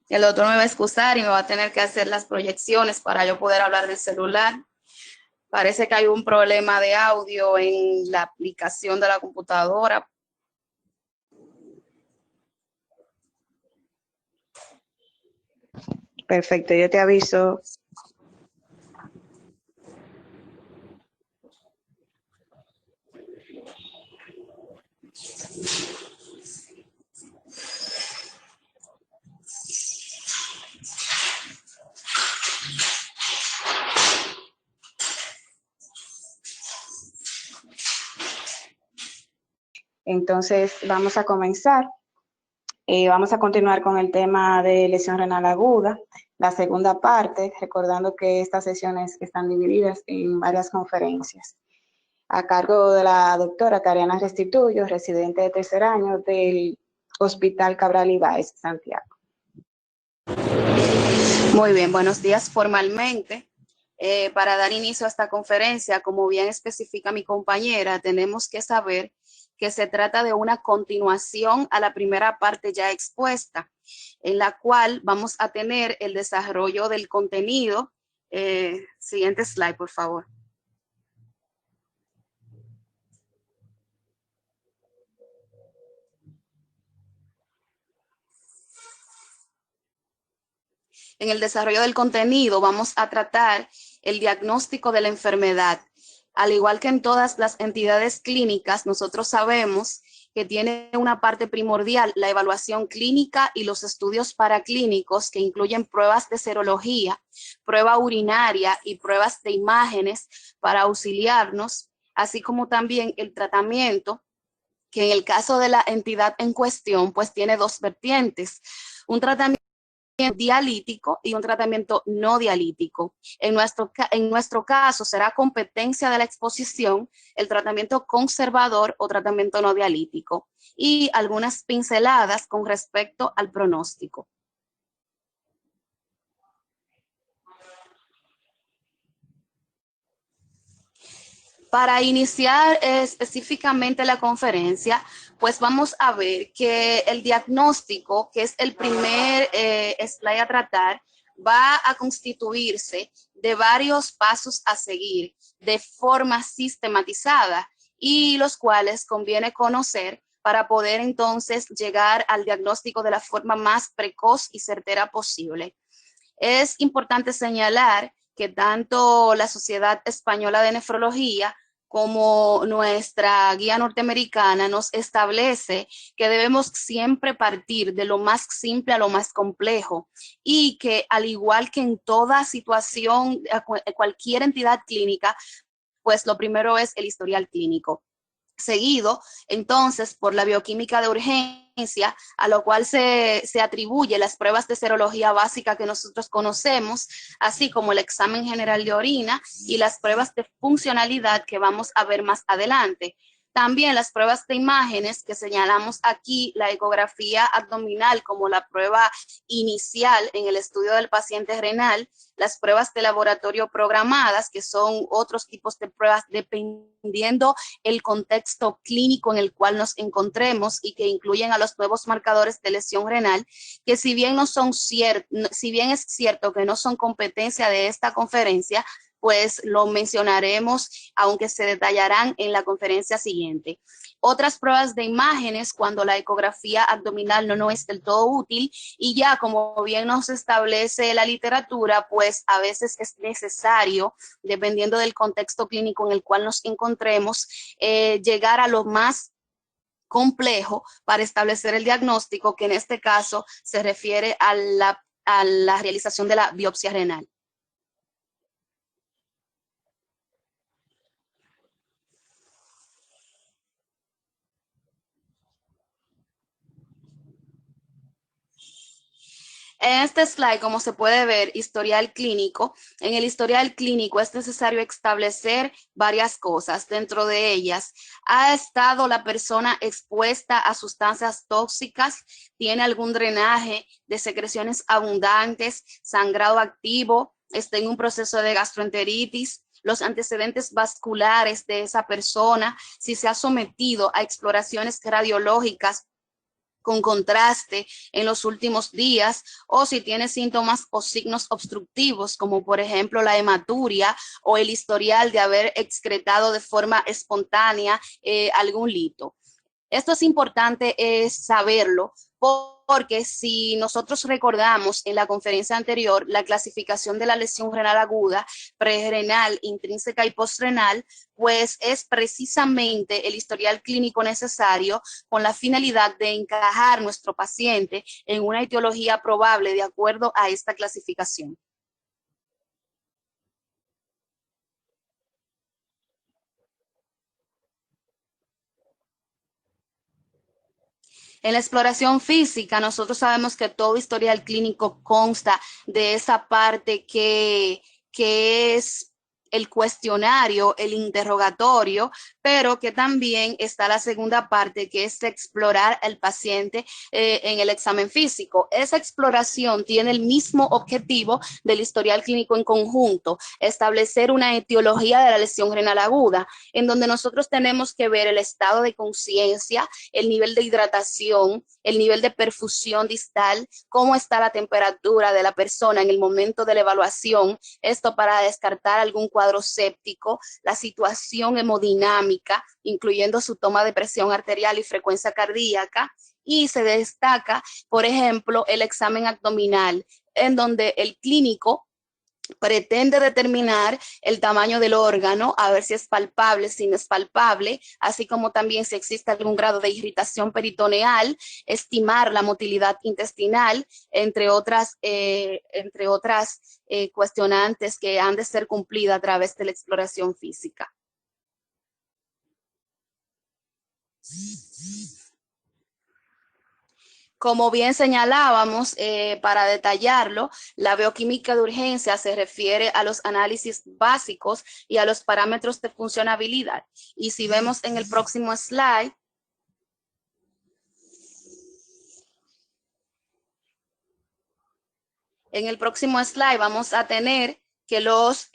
El doctor me va a excusar y me va a tener que hacer las proyecciones para yo poder hablar del celular. Parece que hay un problema de audio en la aplicación de la computadora. Perfecto, yo te aviso. Entonces, vamos a comenzar. Vamos a continuar con el tema de lesión renal aguda, la segunda parte, recordando que estas sesiones están divididas en varias conferencias, a cargo de la doctora Kariana Restituyo, residente de tercer año del Hospital Cabral Ibáez, Santiago. Muy bien, buenos días formalmente. Para dar inicio a esta conferencia, como bien especifica mi compañera, tenemos que saber que se trata de una continuación a la primera parte ya expuesta, en la cual vamos a tener el desarrollo del contenido. Siguiente slide, por favor. En el desarrollo del contenido vamos a tratar el diagnóstico de la enfermedad. Al igual que en todas las entidades clínicas, nosotros sabemos que tiene una parte primordial la evaluación clínica y los estudios paraclínicos que incluyen pruebas de serología, prueba urinaria y pruebas de imágenes para auxiliarnos, así como también el tratamiento, que en el caso de la entidad en cuestión, pues tiene dos vertientes. Un tratamiento dialítico y un tratamiento no dialítico. En nuestro caso será competencia de la exposición el tratamiento conservador o tratamiento no dialítico y algunas pinceladas con respecto al pronóstico. Para iniciar específicamente la conferencia, pues vamos a ver que el diagnóstico, que es el primer slide a tratar, va a constituirse de varios pasos a seguir de forma sistematizada y los cuales conviene conocer para poder entonces llegar al diagnóstico de la forma más precoz y certera posible. Es importante señalar que tanto la Sociedad Española de Nefrología como nuestra guía norteamericana nos establece que debemos siempre partir de lo más simple a lo más complejo y que al igual que en toda situación, cualquier entidad clínica, pues lo primero es el historial clínico. Seguido, entonces, por la bioquímica de urgencia, a lo cual se atribuye las pruebas de serología básica que nosotros conocemos, así como el examen general de orina y las pruebas de funcionalidad que vamos a ver más adelante. También las pruebas de imágenes que señalamos aquí, la ecografía abdominal como la prueba inicial en el estudio del paciente renal, las pruebas de laboratorio programadas, que son otros tipos de pruebas dependiendo el contexto clínico en el cual nos encontremos y que incluyen a los nuevos marcadores de lesión renal, que si bien es cierto que no son competencia de esta conferencia, pues lo mencionaremos, aunque se detallarán en la conferencia siguiente. Otras pruebas de imágenes cuando la ecografía abdominal no es del todo útil y ya como bien nos establece la literatura, pues a veces es necesario, dependiendo del contexto clínico en el cual nos encontremos, llegar a lo más complejo para establecer el diagnóstico, que en este caso se refiere a la realización de la biopsia renal. En este slide, como se puede ver, historial clínico. En el historial clínico es necesario establecer varias cosas. Dentro de ellas, ¿ha estado la persona expuesta a sustancias tóxicas? ¿Tiene algún drenaje de secreciones abundantes? ¿Sangrado activo? ¿Está en un proceso de gastroenteritis? Los antecedentes vasculares de esa persona, si se ha sometido a exploraciones radiológicas con contraste en los últimos días, o si tiene síntomas o signos obstructivos, como por ejemplo la hematuria o el historial de haber excretado de forma espontánea algún lito. Esto es importante saberlo porque si nosotros recordamos en la conferencia anterior la clasificación de la lesión renal aguda, prerenal, intrínseca y postrenal, pues es precisamente el historial clínico necesario con la finalidad de encajar nuestro paciente en una etiología probable de acuerdo a esta clasificación. En la exploración física, nosotros sabemos que todo historial clínico consta de esa parte que es el cuestionario, el interrogatorio, pero que también está la segunda parte, que es explorar al paciente en el examen físico. Esa exploración tiene el mismo objetivo del historial clínico en conjunto, establecer una etiología de la lesión renal aguda, en donde nosotros tenemos que ver el estado de conciencia, el nivel de hidratación, el nivel de perfusión distal, cómo está la temperatura de la persona en el momento de la evaluación, esto para descartar algún cuadro séptico, la situación hemodinámica, incluyendo su toma de presión arterial y frecuencia cardíaca, y se destaca, por ejemplo, el examen abdominal, en donde el clínico pretende determinar el tamaño del órgano, a ver si es palpable, si no es palpable, así como también si existe algún grado de irritación peritoneal, estimar la motilidad intestinal, entre otras cuestionantes que han de ser cumplidas a través de la exploración física. Como bien señalábamos, para detallarlo, la bioquímica de urgencia se refiere a los análisis básicos y a los parámetros de funcionabilidad. Y si vemos en el próximo slide, vamos a tener que los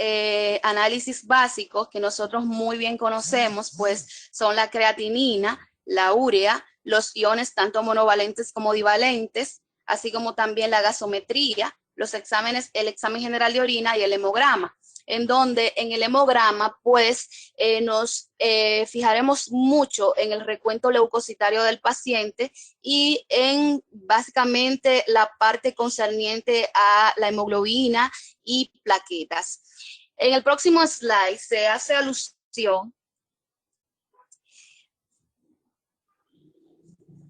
análisis básicos que nosotros muy bien conocemos, pues son la creatinina, la urea, los iones tanto monovalentes como divalentes, así como también la gasometría, los exámenes, el examen general de orina y el hemograma, en donde en el hemograma pues nos fijaremos mucho en el recuento leucocitario del paciente y en básicamente la parte concerniente a la hemoglobina y plaquetas. En el próximo slide se hace alusión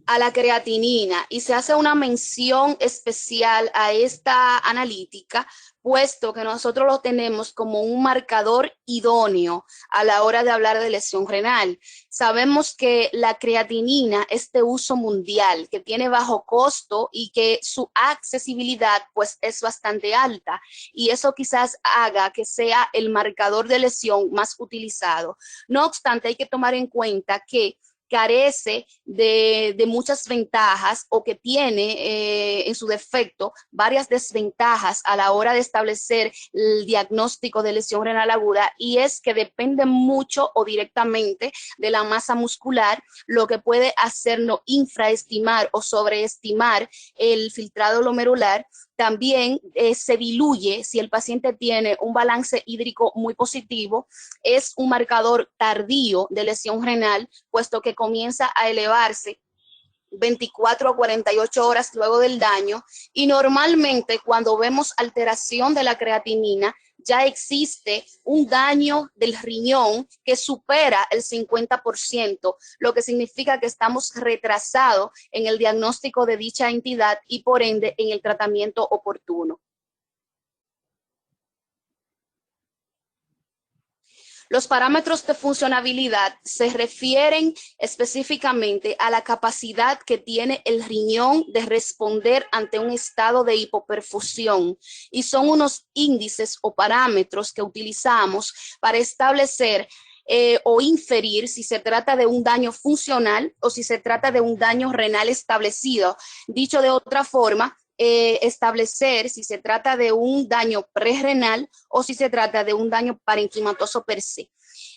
a la creatinina y se hace una mención especial a esta analítica, puesto que nosotros lo tenemos como un marcador idóneo a la hora de hablar de lesión renal. Sabemos que la creatinina es de uso mundial, que tiene bajo costo y que su accesibilidad pues es bastante alta, y eso quizás haga que sea el marcador de lesión más utilizado. No obstante, hay que tomar en cuenta que carece de muchas ventajas o que tiene en su defecto varias desventajas a la hora de establecer el diagnóstico de lesión renal aguda, y es que depende mucho o directamente de la masa muscular, lo que puede hacernos infraestimar o sobreestimar el filtrado glomerular. También se diluye si el paciente tiene un balance hídrico muy positivo, es un marcador tardío de lesión renal, puesto que comienza a elevarse 24 a 48 horas luego del daño, y normalmente cuando vemos alteración de la creatinina ya existe un daño del riñón que supera el 50%, lo que significa que estamos retrasados en el diagnóstico de dicha entidad y por ende en el tratamiento oportuno. Los parámetros de funcionabilidad se refieren específicamente a la capacidad que tiene el riñón de responder ante un estado de hipoperfusión, y son unos índices o parámetros que utilizamos para establecer o inferir si se trata de un daño funcional o si se trata de un daño renal establecido. Dicho de otra forma, establecer si se trata de un daño prerrenal o si se trata de un daño parenquimatoso per se.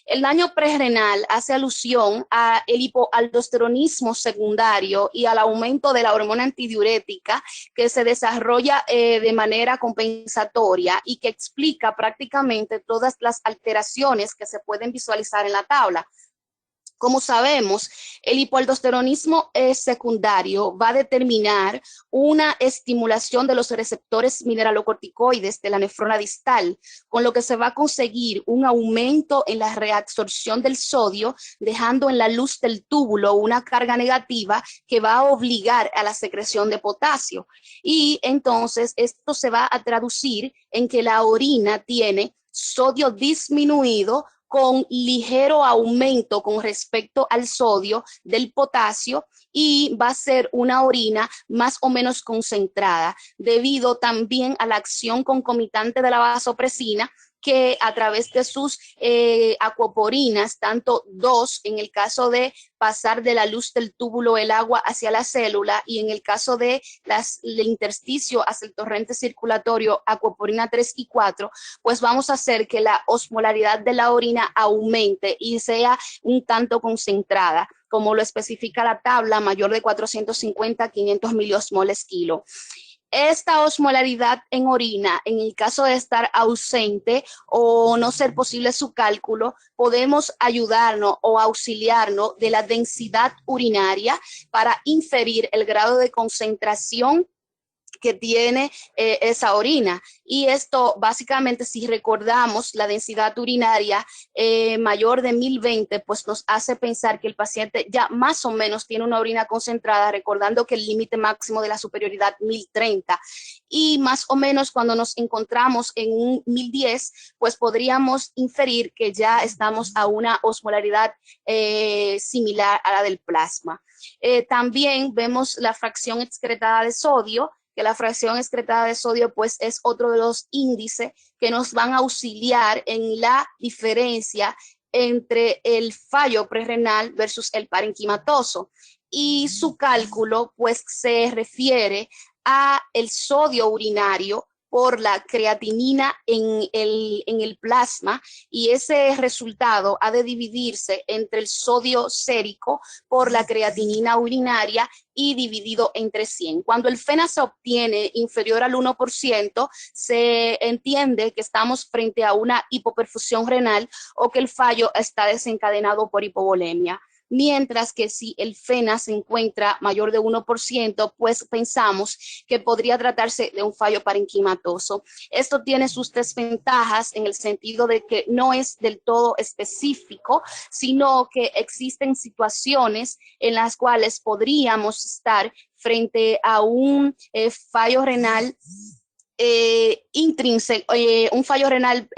El daño prerrenal hace alusión al hipoaldosteronismo secundario y al aumento de la hormona antidiurética que se desarrolla de manera compensatoria y que explica prácticamente todas las alteraciones que se pueden visualizar en la tabla. Como sabemos, el hipoaldosteronismo secundario va a determinar una estimulación de los receptores mineralocorticoides de la nefrona distal, con lo que se va a conseguir un aumento en la reabsorción del sodio, dejando en la luz del túbulo una carga negativa que va a obligar a la secreción de potasio. Y entonces esto se va a traducir en que la orina tiene sodio disminuido con ligero aumento con respecto al sodio del potasio, y va a ser una orina más o menos concentrada, debido también a la acción concomitante de la vasopresina, que a través de sus acuoporinas, tanto dos, en el caso de pasar de la luz del túbulo el agua hacia la célula, y en el caso de el intersticio hacia el torrente circulatorio, acuoporina 3 y 4, pues vamos a hacer que la osmolaridad de la orina aumente y sea un tanto concentrada, como lo especifica la tabla, mayor de 450 a 500 miliosmoles kilo. Esta osmolaridad en orina, en el caso de estar ausente o no ser posible su cálculo, podemos ayudarnos o auxiliarnos de la densidad urinaria para inferir el grado de concentración que tiene esa orina. Y esto básicamente, si recordamos la densidad urinaria mayor de 1020, pues nos hace pensar que el paciente ya más o menos tiene una orina concentrada, recordando que el límite máximo de la superioridad 1030. Y más o menos cuando nos encontramos en un 1010, pues podríamos inferir que ya estamos a una osmolaridad similar a la del plasma. También vemos la fracción excretada de sodio, que la fracción excretada de sodio pues es otro de los índices que nos van a auxiliar en la diferencia entre el fallo prerrenal versus el parenquimatoso, y su cálculo pues se refiere a el sodio urinario por la creatinina en el plasma, y ese resultado ha de dividirse entre el sodio sérico por la creatinina urinaria y dividido entre 100. Cuando el FeNA se obtiene inferior al 1%, se entiende que estamos frente a una hipoperfusión renal o que el fallo está desencadenado por hipovolemia. Mientras que si el FeNA se encuentra mayor de 1%, pues pensamos que podría tratarse de un fallo parenquimatoso. Esto tiene sus desventajas en el sentido de que no es del todo específico, sino que existen situaciones en las cuales podríamos estar frente a un fallo renal intrínseco, un fallo renal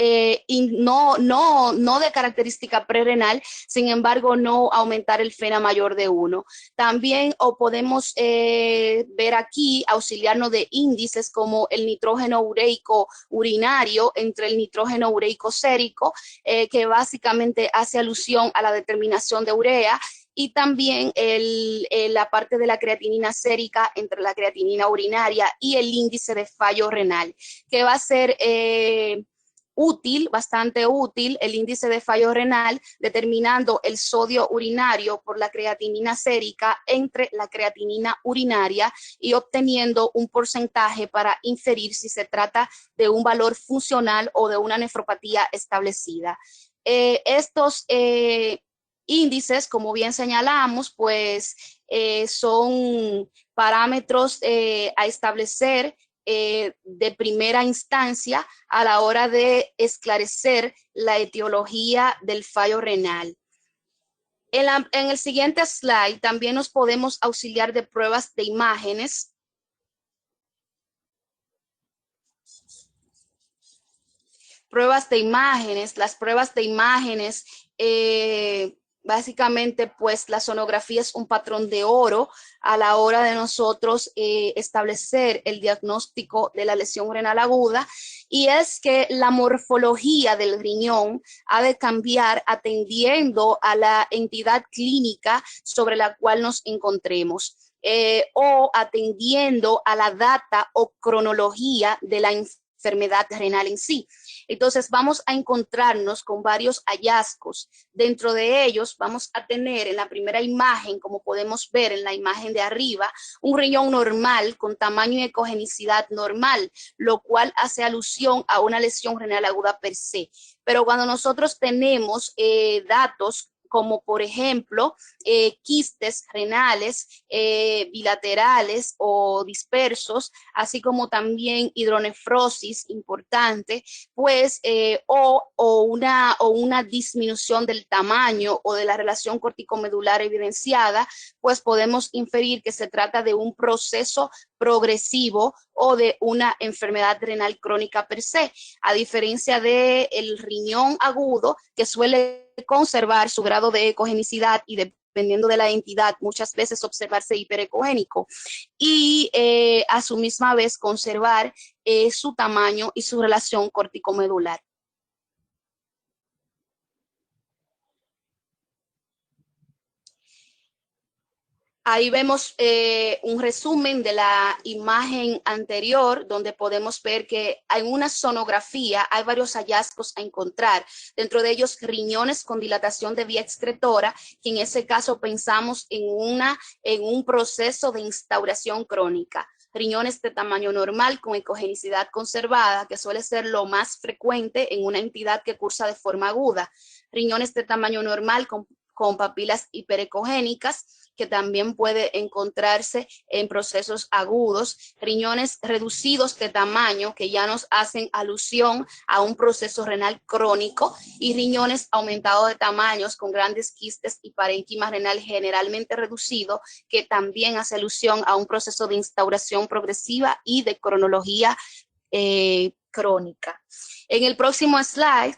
no de característica prerrenal, sin embargo no aumentar el FeNA mayor de 1. También podemos ver aquí, auxiliarnos de índices como el nitrógeno ureico urinario entre el nitrógeno ureico sérico, que básicamente hace alusión a la determinación de urea, y también la parte de la creatinina sérica entre la creatinina urinaria y el índice de fallo renal, que va a ser útil, bastante útil, el índice de fallo renal, determinando el sodio urinario por la creatinina sérica entre la creatinina urinaria y obteniendo un porcentaje para inferir si se trata de un valor funcional o de una nefropatía establecida. Estos índices, como bien señalamos, pues son parámetros a establecer de primera instancia a la hora de esclarecer la etiología del fallo renal. En el siguiente slide también nos podemos auxiliar de pruebas de imágenes. Pruebas de imágenes, las pruebas de imágenes, básicamente, pues la sonografía es un patrón de oro a la hora de nosotros establecer el diagnóstico de la lesión renal aguda, y es que la morfología del riñón ha de cambiar atendiendo a la entidad clínica sobre la cual nos encontremos, o atendiendo a la data o cronología de la infección enfermedad renal en sí. Entonces vamos a encontrarnos con varios hallazgos. Dentro de ellos vamos a tener en la primera imagen, como podemos ver en la imagen de arriba, un riñón normal con tamaño y ecogenicidad normal, lo cual hace alusión a una lesión renal aguda per se. Pero cuando nosotros tenemos datos como por ejemplo quistes renales bilaterales o dispersos, así como también hidronefrosis importante, pues o una disminución del tamaño o de la relación corticomedular evidenciada, pues podemos inferir que se trata de un proceso progresivo o de una enfermedad renal crónica per se, a diferencia del riñón agudo que suele conservar su grado de ecogenicidad y dependiendo de la entidad, muchas veces observarse hiperecogénico y a su misma vez conservar su tamaño y su relación corticomedular. Ahí vemos un resumen de la imagen anterior, donde podemos ver que en una sonografía hay varios hallazgos a encontrar, dentro de ellos riñones con dilatación de vía excretora, que en ese caso pensamos en un proceso de instauración crónica. Riñones de tamaño normal con ecogenicidad conservada, que suele ser lo más frecuente en una entidad que cursa de forma aguda. Riñones de tamaño normal con papilas hiperecogénicas, que también puede encontrarse en procesos agudos, riñones reducidos de tamaño, que ya nos hacen alusión a un proceso renal crónico, y riñones aumentados de tamaños con grandes quistes y parénquima renal generalmente reducido, que también hace alusión a un proceso de instauración progresiva y de cronología crónica. En el próximo slide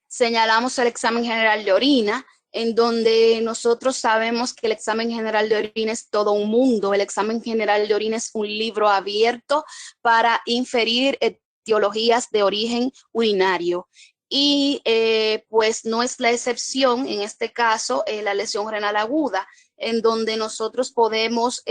señalamos el examen general de orina, en donde nosotros sabemos que el examen general de orina es todo un mundo. El examen general de orina es un libro abierto para inferir etiologías de origen urinario. Y pues no es la excepción, en este caso, la lesión renal aguda, en donde nosotros podemos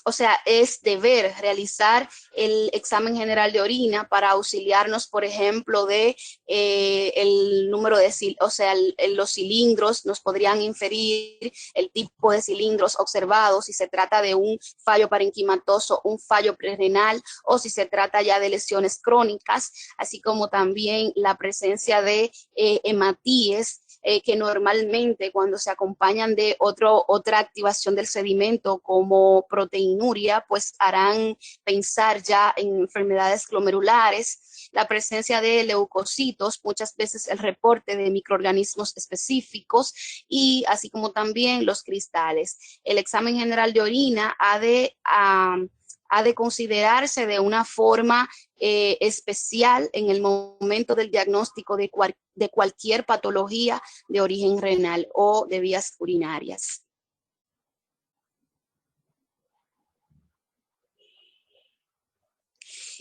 o sea, es deber realizar el examen general de orina para auxiliarnos, por ejemplo, de el número de, o sea, los cilindros, nos podrían inferir el tipo de cilindros observados, si se trata de un fallo parenquimatoso, un fallo prerenal, o si se trata ya de lesiones crónicas, así como también la presencia de hematíes, que normalmente cuando se acompañan de otra activación del sedimento como proteinuria, pues harán pensar ya en enfermedades glomerulares, la presencia de leucocitos, muchas veces el reporte de microorganismos específicos y así como también los cristales. El examen general de orina ha de considerarse de una forma especial en el momento del diagnóstico de cualquier patología de origen renal o de vías urinarias.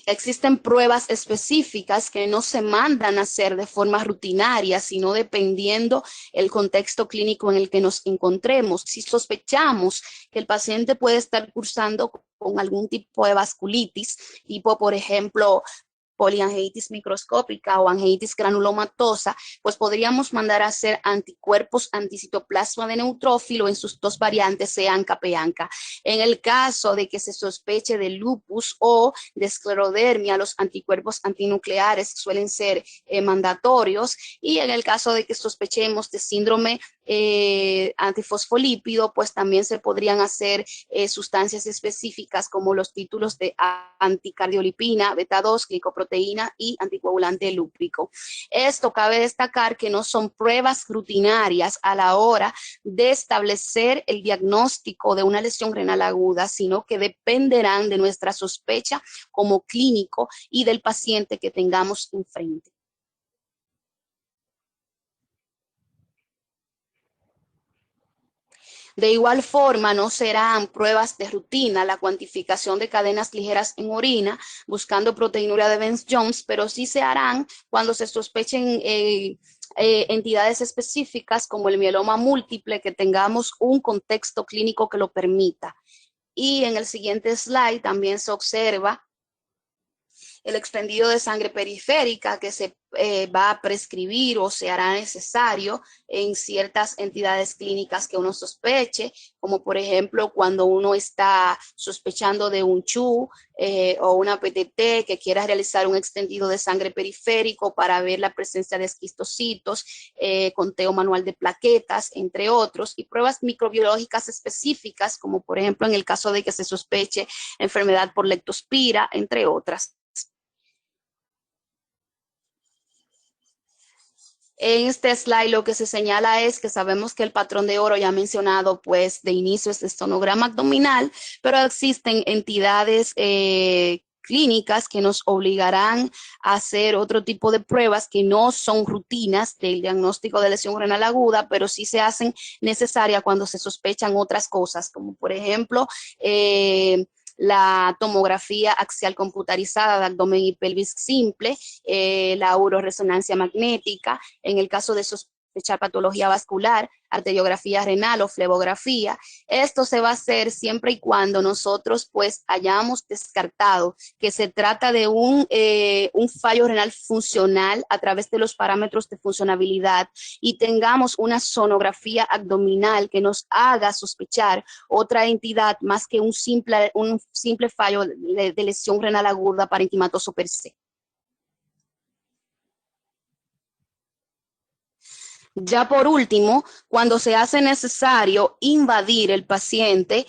Existen pruebas específicas que no se mandan a hacer de forma rutinaria, sino dependiendo el contexto clínico en el que nos encontremos. Si sospechamos que el paciente puede estar cursando con algún tipo de vasculitis, tipo, por ejemplo, poliangeitis microscópica o angeitis granulomatosa, pues podríamos mandar a hacer anticuerpos anticitoplasma de neutrófilo en sus dos variantes, sea ANCA, PANCA. En el caso de que se sospeche de lupus o de esclerodermia, los anticuerpos antinucleares suelen ser mandatorios, y en el caso de que sospechemos de síndrome antifosfolípido, pues también se podrían hacer sustancias específicas como los títulos de anticardiolipina, beta 2, glicoproteína y anticoagulante lúpico. Esto cabe destacar que no son pruebas rutinarias a la hora de establecer el diagnóstico de una lesión renal aguda, sino que dependerán de nuestra sospecha como clínico y del paciente que tengamos enfrente. De igual forma, no serán pruebas de rutina la cuantificación de cadenas ligeras en orina buscando proteinuria de Bence-Jones, pero sí se harán cuando se sospechen entidades específicas como el mieloma múltiple, que tengamos un contexto clínico que lo permita. Y en el siguiente slide también se observa el expendio de sangre periférica que se va a prescribir o se hará necesario en ciertas entidades clínicas que uno sospeche, como por ejemplo cuando uno está sospechando de un CHU o una PTT que quiera realizar un extendido de sangre periférico para ver la presencia de esquistocitos, conteo manual de plaquetas, entre otros, y pruebas microbiológicas específicas, como por ejemplo en el caso de que se sospeche enfermedad por leptospira, entre otras. En este slide lo que se señala es que sabemos que el patrón de oro ya mencionado, pues de inicio es el sonograma abdominal, pero existen entidades clínicas que nos obligarán a hacer otro tipo de pruebas que no son rutinas del diagnóstico de lesión renal aguda, pero sí se hacen necesarias cuando se sospechan otras cosas, como por ejemplo, la tomografía axial computarizada de abdomen y pelvis simple, la uroresonancia magnética, en el caso de sospechar patología vascular, arteriografía renal o flebografía. Esto se va a hacer siempre y cuando nosotros pues hayamos descartado que se trata de un fallo renal funcional a través de los parámetros de funcionabilidad y tengamos una sonografía abdominal que nos haga sospechar otra entidad más que un simple fallo de lesión renal aguda parenquimatoso per se. Ya por último, cuando se hace necesario invadir el paciente,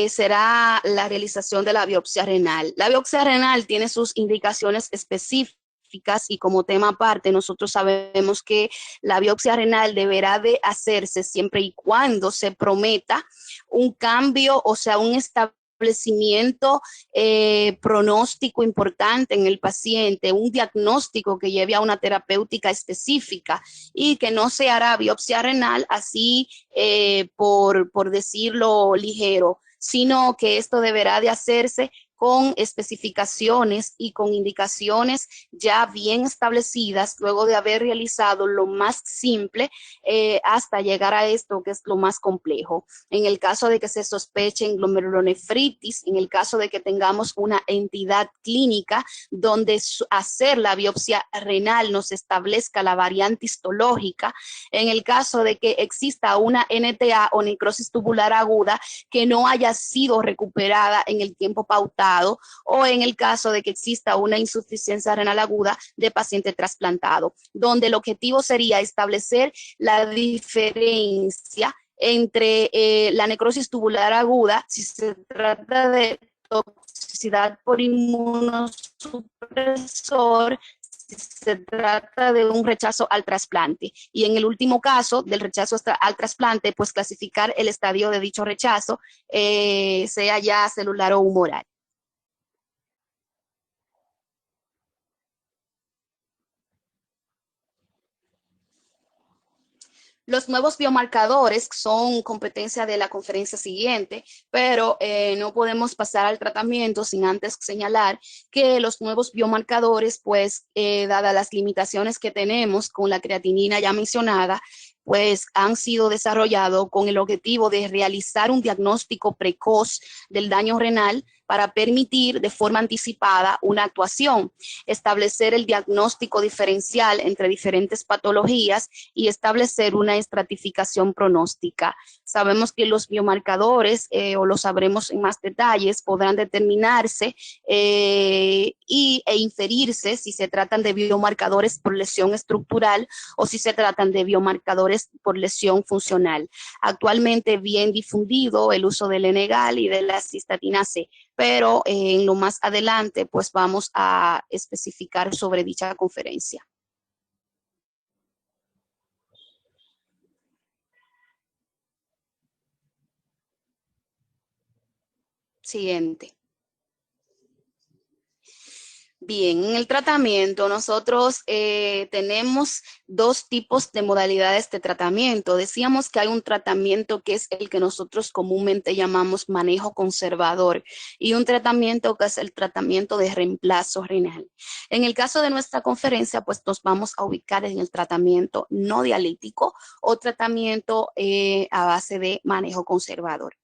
será la realización de la biopsia renal. La biopsia renal tiene sus indicaciones específicas y como tema aparte, nosotros sabemos que la biopsia renal deberá de hacerse siempre y cuando se prometa un cambio, o sea, un establecimiento pronóstico importante en el paciente, un diagnóstico que lleve a una terapéutica específica y que no se hará biopsia renal así por decirlo ligero, sino que esto deberá de hacerse con especificaciones y con indicaciones ya bien establecidas luego de haber realizado lo más simple hasta llegar a esto que es lo más complejo. En el caso de que se sospeche en glomerulonefritis, en el caso de que tengamos una entidad clínica donde hacer la biopsia renal nos establezca la variante histológica, en el caso de que exista una NTA o necrosis tubular aguda que no haya sido recuperada en el tiempo pautado, o en el caso de que exista una insuficiencia renal aguda de paciente trasplantado, donde el objetivo sería establecer la diferencia entre la necrosis tubular aguda, si se trata de toxicidad por inmunosupresor, si se trata de un rechazo al trasplante. Y en el último caso del rechazo al trasplante, pues clasificar el estadio de dicho rechazo, sea ya celular o humoral. Los nuevos biomarcadores son competencia de la conferencia siguiente, pero no podemos pasar al tratamiento sin antes señalar que los nuevos biomarcadores, pues, dadas las limitaciones que tenemos con la creatinina ya mencionada, pues han sido desarrollados con el objetivo de realizar un diagnóstico precoz del daño renal para permitir de forma anticipada una actuación, establecer el diagnóstico diferencial entre diferentes patologías y establecer una estratificación pronóstica. Sabemos que los biomarcadores, o lo sabremos en más detalles, podrán determinarse e inferirse si se tratan de biomarcadores por lesión estructural o si se tratan de biomarcadores por lesión funcional. Actualmente bien difundido el uso del Enegal y de la cistatina C, pero en lo más adelante pues vamos a especificar sobre dicha conferencia. Siguiente. Bien, en el tratamiento nosotros tenemos dos tipos de modalidades de tratamiento. Decíamos que hay un tratamiento que es el que nosotros comúnmente llamamos manejo conservador y un tratamiento que es el tratamiento de reemplazo renal. En el caso de nuestra conferencia, pues nos vamos a ubicar en el tratamiento no dialítico o tratamiento a base de manejo conservador.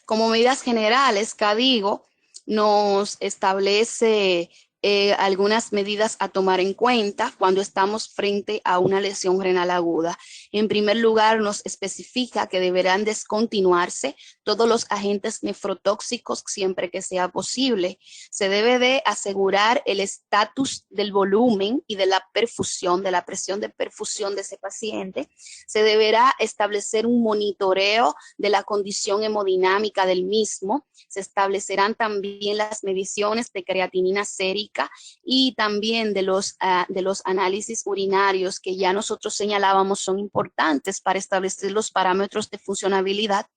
Como medidas generales, CADIGO nos establece algunas medidas a tomar en cuenta cuando estamos frente a una lesión renal aguda. En primer lugar, nos especifica que deberán descontinuarse todos los agentes nefrotóxicos siempre que sea posible. Se debe de asegurar el estatus del volumen y de la perfusión, de la presión de perfusión de ese paciente. Se deberá establecer un monitoreo de la condición hemodinámica del mismo. Se establecerán también las mediciones de creatinina sérica y también de los análisis urinarios que ya nosotros señalábamos son importantes para establecer los parámetros de funcionabilidad.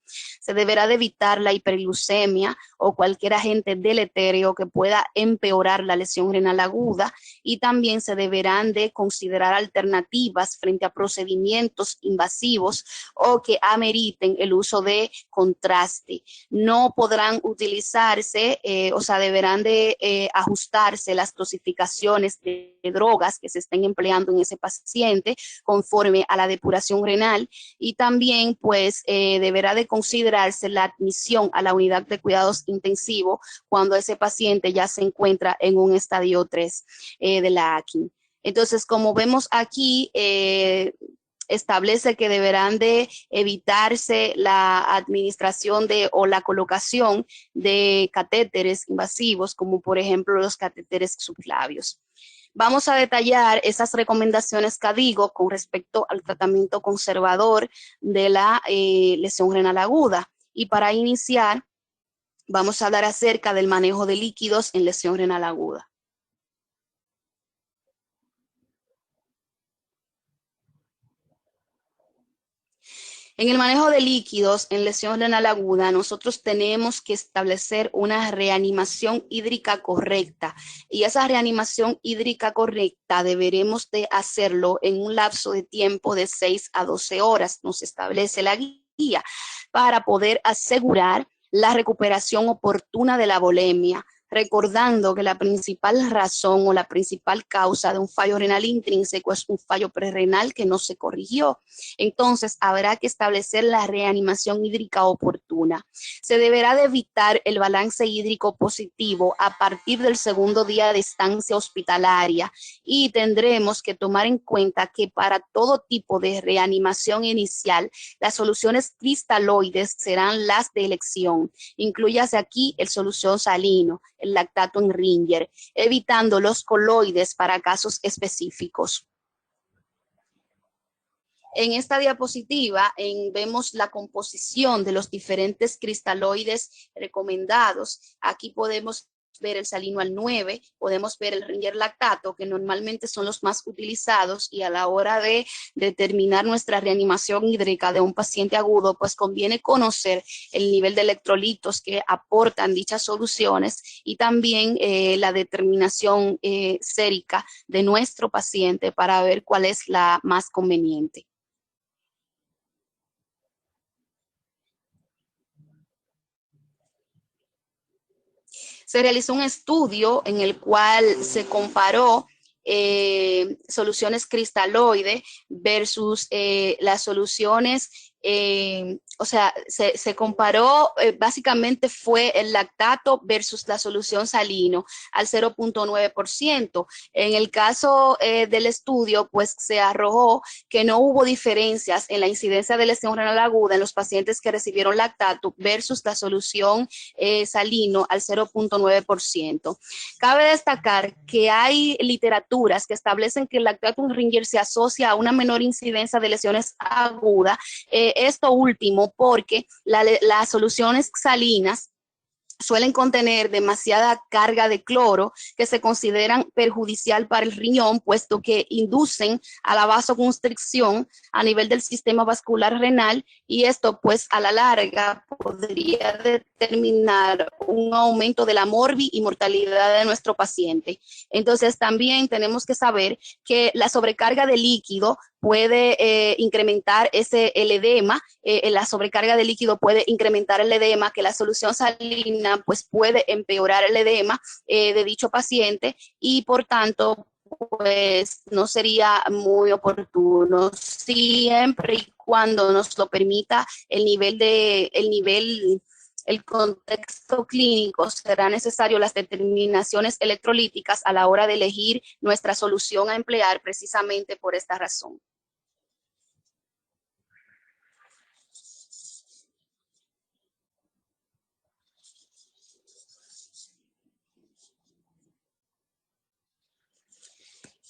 Se deberá de evitar la hiperglucemia o cualquier agente deletérea que pueda empeorar la lesión renal aguda, y también se deberán de considerar alternativas frente a procedimientos invasivos o que ameriten el uso de contraste. No podrán utilizarse, deberán de ajustarse las dosificaciones de drogas que se estén empleando en ese paciente conforme a la depuración renal, y también pues deberá de considerarse la admisión a la unidad de cuidados intensivos cuando ese paciente ya se encuentra en un estadio 3 de la AKI. Entonces, como vemos aquí, establece que deberán de evitarse la administración o la colocación de catéteres invasivos, como por ejemplo los catéteres subclavios. Vamos a detallar esas recomendaciones CADIGO con respecto al tratamiento conservador de la lesión renal aguda. Y para iniciar, vamos a hablar acerca del manejo de líquidos en lesión renal aguda. En el manejo de líquidos en lesión renal aguda, nosotros tenemos que establecer una reanimación hídrica correcta, y esa reanimación hídrica correcta deberemos de hacerlo en un lapso de tiempo de 6 a 12 horas, nos establece la guía, para poder asegurar la recuperación oportuna de la volemia, recordando que la principal razón o la principal causa de un fallo renal intrínseco es un fallo prerrenal que no se corrigió. Entonces, habrá que establecer la reanimación hídrica oportuna. Se deberá de evitar el balance hídrico positivo a partir del segundo día de estancia hospitalaria, y tendremos que tomar en cuenta que para todo tipo de reanimación inicial, las soluciones cristaloides serán las de elección. Inclúyase aquí el solución salino, el lactato en Ringer, evitando los coloides para casos específicos. En esta diapositiva vemos la composición de los diferentes cristaloides recomendados. Aquí podemos ver el salino al 9, podemos ver el Ringer lactato, que normalmente son los más utilizados, y a la hora de determinar nuestra reanimación hídrica de un paciente agudo, pues conviene conocer el nivel de electrolitos que aportan dichas soluciones, y también la determinación sérica de nuestro paciente para ver cuál es la más conveniente. Se realizó un estudio en el cual se comparó soluciones cristaloide versus las soluciones, se comparó, básicamente fue el lactato versus la solución salino al 0.9%. En el caso del estudio, pues se arrojó que no hubo diferencias en la incidencia de lesión renal aguda en los pacientes que recibieron lactato versus la solución salino al 0.9%. Cabe destacar que hay literaturas que establecen que el lactato en Ringer se asocia a una menor incidencia de lesiones agudas, esto último porque las soluciones salinas suelen contener demasiada carga de cloro que se consideran perjudicial para el riñón, puesto que inducen a la vasoconstricción a nivel del sistema vascular renal, y esto pues a la larga podría determinar un aumento de la morbi y mortalidad de nuestro paciente. Entonces también tenemos que saber que la sobrecarga de líquido puede incrementar el edema, la sobrecarga de líquido puede incrementar el edema, que la solución salina pues puede empeorar el edema de dicho paciente, y por tanto pues no sería muy oportuno, siempre y cuando nos lo permita el nivel el contexto clínico, será necesario las determinaciones electrolíticas a la hora de elegir nuestra solución a emplear precisamente por esta razón.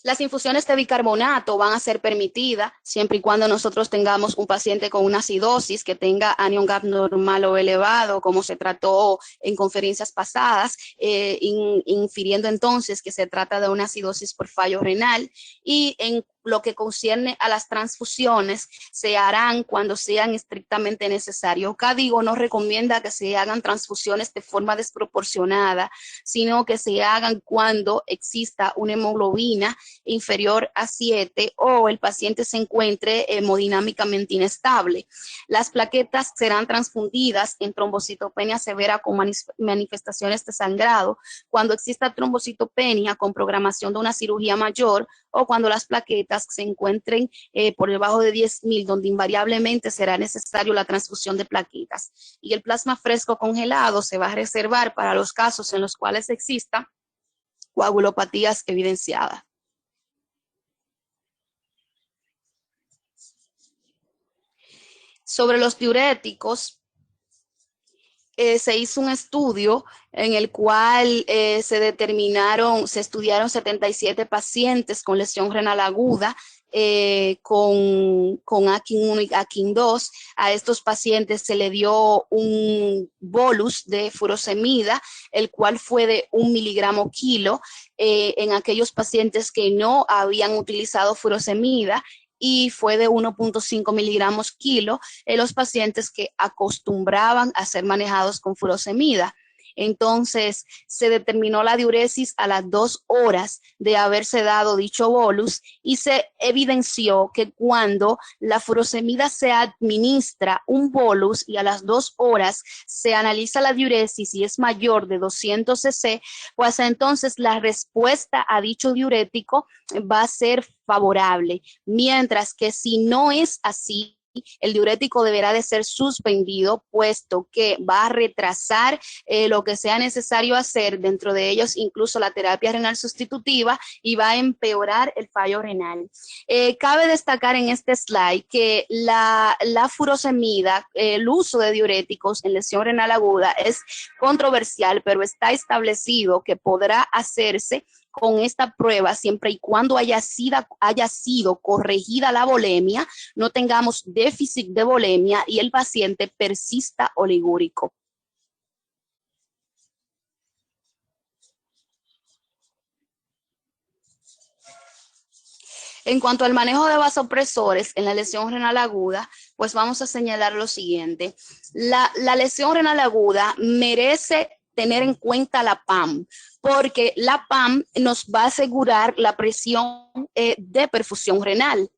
Las infusiones de bicarbonato van a ser permitidas siempre y cuando nosotros tengamos un paciente con una acidosis que tenga anion gap normal o elevado, como se trató en conferencias pasadas, infiriendo entonces que se trata de una acidosis por fallo renal. Y en lo que concierne a las transfusiones, se harán cuando sean estrictamente necesarios. CADIGO no recomienda que se hagan transfusiones de forma desproporcionada, sino que se hagan cuando exista una hemoglobina inferior a 7 o el paciente se encuentre hemodinámicamente inestable. Las plaquetas serán transfundidas en trombocitopenia severa con manifestaciones de sangrado cuando exista trombocitopenia con programación de una cirugía mayor o cuando las plaquetas se encuentren por debajo de 10.000, donde invariablemente será necesario la transfusión de plaquetas. Y el plasma fresco congelado se va a reservar para los casos en los cuales exista coagulopatías evidenciadas. Sobre los diuréticos, se hizo un estudio en el cual se estudiaron 77 pacientes con lesión renal aguda con AKIN 1 y AKIN 2. A estos pacientes se le dio un bolus de furosemida, el cual fue de 1 miligramo kilo en aquellos pacientes que no habían utilizado furosemida, y fue de 1.5 miligramos kilo en los pacientes que acostumbraban a ser manejados con furosemida. Entonces, se determinó la diuresis a las 2 horas de haberse dado dicho bolus y se evidenció que cuando la furosemida se administra un bolus y a las 2 horas se analiza la diuresis y es mayor de 200 cc, pues entonces la respuesta a dicho diurético va a ser favorable, mientras que si no es así, el diurético deberá de ser suspendido, puesto que va a retrasar lo que sea necesario hacer, dentro de ellos incluso la terapia renal sustitutiva, y va a empeorar el fallo renal. Cabe destacar en este slide que la furosemida, el uso de diuréticos en lesión renal aguda es controversial, pero está establecido que podrá hacerse con esta prueba siempre y cuando haya sido corregida la volemia, no tengamos déficit de volemia y el paciente persista oligúrico. En cuanto al manejo de vasopresores en la lesión renal aguda, pues vamos a señalar lo siguiente. La lesión renal aguda merece tener en cuenta la PAM, porque la PAM nos va a asegurar la presión de perfusión renal.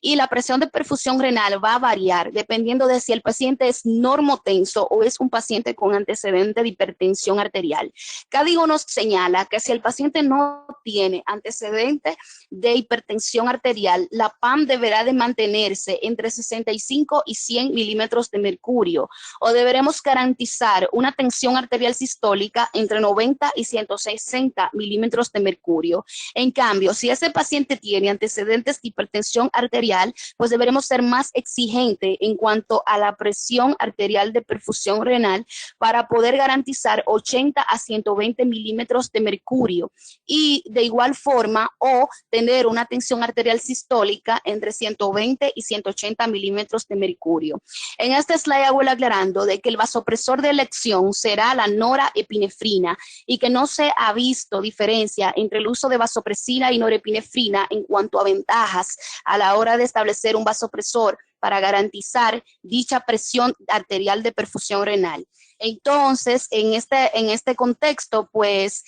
Y la presión de perfusión renal va a variar dependiendo de si el paciente es normotenso o es un paciente con antecedente de hipertensión arterial. CADIGO nos señala que si el paciente no tiene antecedente de hipertensión arterial, la PAM deberá de mantenerse entre 65 y 100 milímetros de mercurio, o deberemos garantizar una tensión arterial sistólica entre 90 y 160 milímetros de mercurio. En cambio, si ese paciente tiene antecedentes de hipertensión arterial, pues deberemos ser más exigentes en cuanto a la presión arterial de perfusión renal para poder garantizar 80 a 120 milímetros de mercurio, y de igual forma o tener una tensión arterial sistólica entre 120 y 180 milímetros de mercurio. En este slide hago el aclarando de que el vasopresor de elección será la norepinefrina y que no se ha visto diferencia entre el uso de vasopresina y norepinefrina en cuanto a ventajas a la hora de establecer un vasopresor para garantizar dicha presión arterial de perfusión renal. Entonces, en este contexto, pues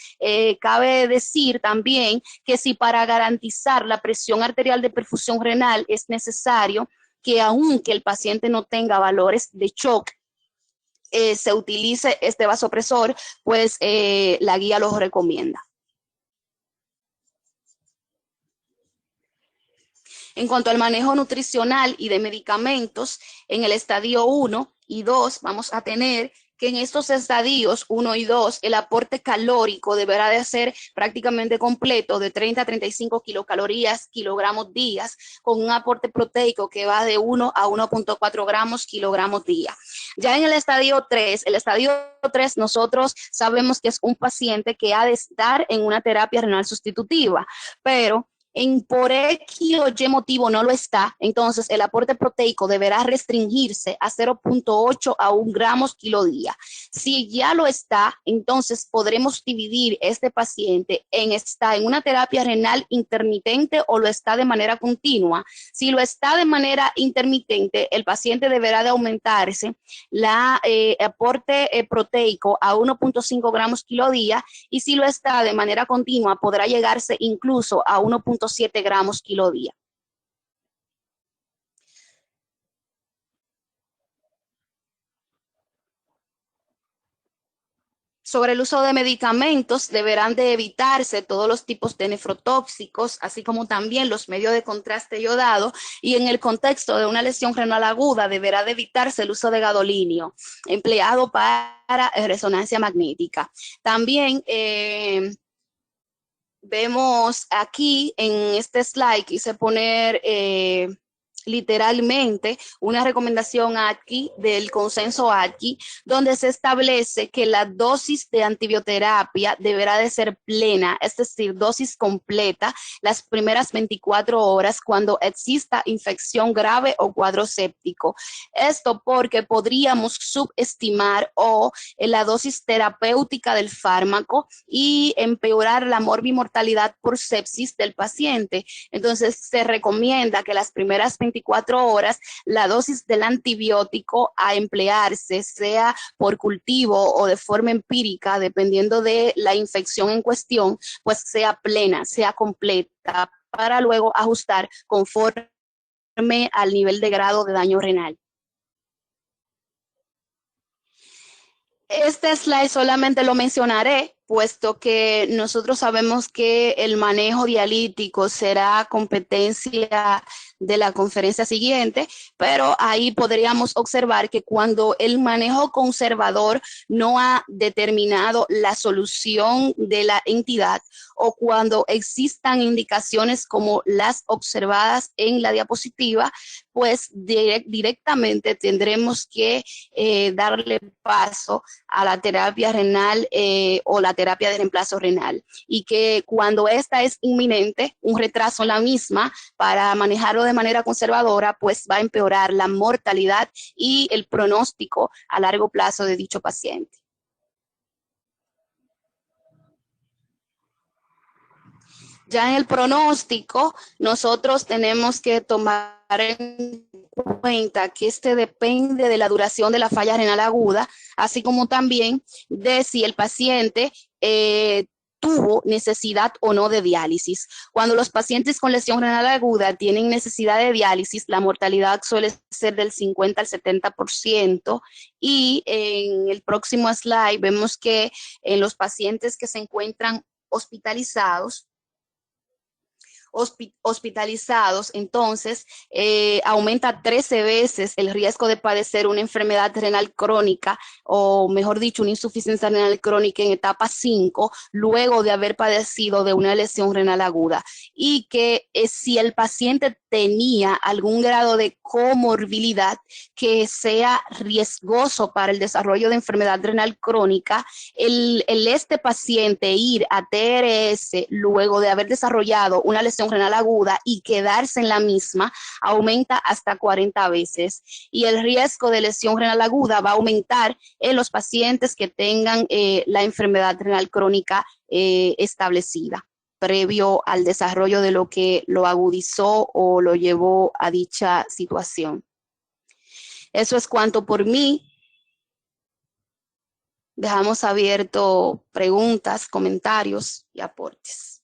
cabe decir también que si para garantizar la presión arterial de perfusión renal es necesario que aunque el paciente no tenga valores de shock, se utilice este vasopresor, pues la guía lo recomienda. En cuanto al manejo nutricional y de medicamentos, en el estadio 1 y 2 vamos a tener que en estos estadios 1 y 2 el aporte calórico deberá de ser prácticamente completo de 30 a 35 kilocalorías, kilogramos días, con un aporte proteico que va de 1 a 1.4 gramos, kilogramos día. Ya en el estadio 3 nosotros sabemos que es un paciente que ha de estar en una terapia renal sustitutiva, pero por X o Y motivo no lo está, entonces el aporte proteico deberá restringirse a 0.8 a 1 gramos kilo día. Si ya lo está, entonces podremos dividir este paciente está en una terapia renal intermitente o lo está de manera continua. Si lo está de manera intermitente, el paciente deberá de aumentarse la aporte proteico a 1.5 gramos kilo día, y si lo está de manera continua, podrá llegarse incluso a 1.7 gramos kilo día. Sobre el uso de medicamentos, deberán de evitarse todos los tipos de nefrotóxicos, así como también los medios de contraste iodado, y en el contexto de una lesión renal aguda deberá de evitarse el uso de gadolinio, empleado para resonancia magnética. También vemos aquí en este slide, quise poner literalmente una recomendación aquí del consenso aquí, donde se establece que la dosis de antibioterapia deberá de ser plena, es decir, dosis completa, las primeras 24 horas cuando exista infección grave o cuadro séptico. Esto porque podríamos subestimar la dosis terapéutica del fármaco y empeorar la morbimortalidad por sepsis del paciente. Entonces, se recomienda que las primeras 24 horas la dosis del antibiótico a emplearse, sea por cultivo o de forma empírica, dependiendo de la infección en cuestión, pues sea plena, sea completa, para luego ajustar conforme al nivel de grado de daño renal. Este slide solamente lo mencionaré, puesto que nosotros sabemos que el manejo dialítico será competencia de la conferencia siguiente, pero ahí podríamos observar que cuando el manejo conservador no ha determinado la solución de la entidad, o cuando existan indicaciones como las observadas en la diapositiva, pues directamente tendremos que darle paso a la terapia renal o la terapia de reemplazo renal, y que cuando esta es inminente, un retraso en la misma para manejarlo de manera conservadora, pues va a empeorar la mortalidad y el pronóstico a largo plazo de dicho paciente. Ya en el pronóstico, nosotros tenemos que tomar en cuenta que este depende de la duración de la falla renal aguda, así como también de si el paciente tuvo necesidad o no de diálisis. Cuando los pacientes con lesión renal aguda tienen necesidad de diálisis, la mortalidad suele ser del 50 al 70%, y en el próximo slide vemos que en los pacientes que se encuentran hospitalizados, entonces aumenta 13 veces el riesgo de padecer una enfermedad renal crónica, o mejor dicho, una insuficiencia renal crónica en etapa 5, luego de haber padecido de una lesión renal aguda. Y que si el paciente tenía algún grado de comorbilidad que sea riesgoso para el desarrollo de enfermedad renal crónica, este paciente ir a TRS luego de haber desarrollado una lesión renal aguda y quedarse en la misma aumenta hasta 40 veces, y el riesgo de lesión renal aguda va a aumentar en los pacientes que tengan la enfermedad renal crónica establecida previo al desarrollo de lo que lo agudizó o lo llevó a dicha situación. Eso es cuanto por mí. Dejamos abierto preguntas, comentarios y aportes.